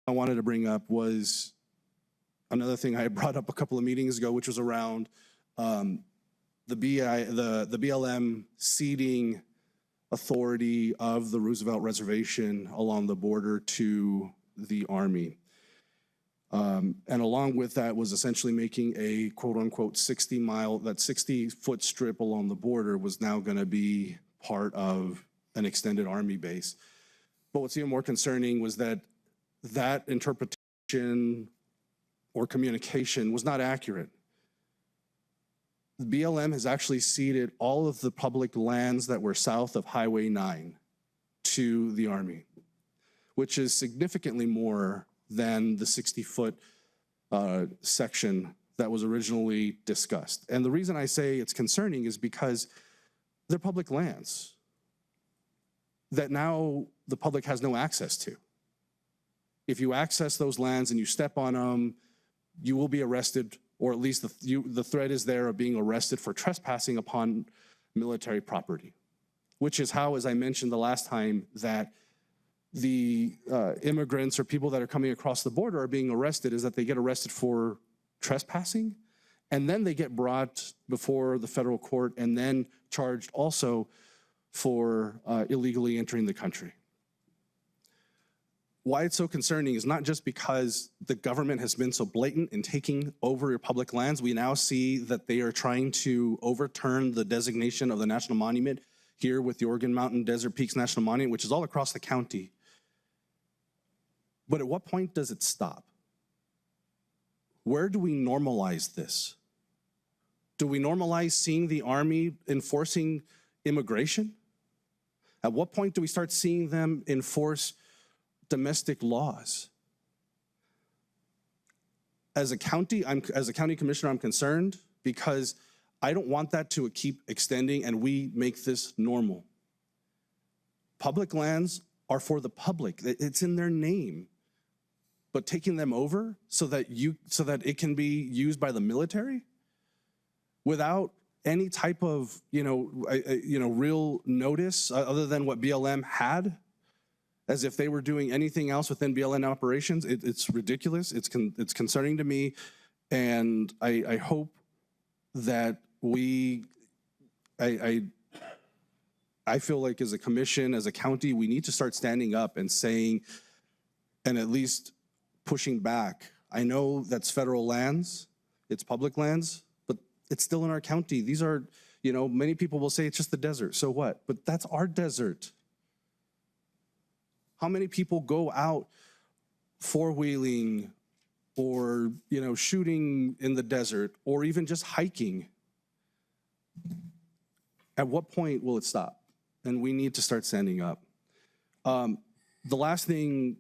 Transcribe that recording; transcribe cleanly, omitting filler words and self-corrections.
I wanted to bring up was another thing I brought up a couple of meetings ago, which was around the BLM ceding authority of the Roosevelt Reservation along the border to the Army. And along with that was essentially making a quote unquote 60-foot strip along the border was now going to be part of an extended Army base. But what's even more concerning was that that interpretation or communication was not accurate. The BLM has actually ceded all of the public lands that were south of Highway 9 to the Army, which is significantly more than the 60-foot section that was originally discussed. And the reason I say it's concerning is because they're public lands that now the public has no access to. If you access those lands and you step on them, you will be arrested, or at least the threat is there of being arrested for trespassing upon military property, which is how, as I mentioned the last time, that the immigrants or people that are coming across the border are being arrested, is that they get arrested for trespassing, and then they get brought before the federal court and then charged also for illegally entering the country. Why it's so concerning is not just because the government has been so blatant in taking over your public lands. We now see that they are trying to overturn the designation of the national monument here with the Organ Mountain Desert Peaks National Monument, which is all across the county. But at what point does it stop? Where do we normalize this? Do we normalize seeing the Army enforcing immigration? At what point do we start seeing them enforce domestic laws? As a county commissioner, I'm concerned because I don't want that to keep extending and we make this normal. Public lands are for the public. It's in their name. But taking them over so that it can be used by the military without any type of real notice other than what BLM had, as if they were doing anything else within BLM operations, it's ridiculous. It's concerning to me, and I hope that I feel like as a commission, as a county, we need to start standing up and saying, and at least pushing back. I know that's federal lands, it's public lands, but it's still in our county. These are, many people will say it's just the desert, so what? But that's our desert. How many people go out four-wheeling or, shooting in the desert or even just hiking? At what point will it stop? And we need to start standing up. The last thing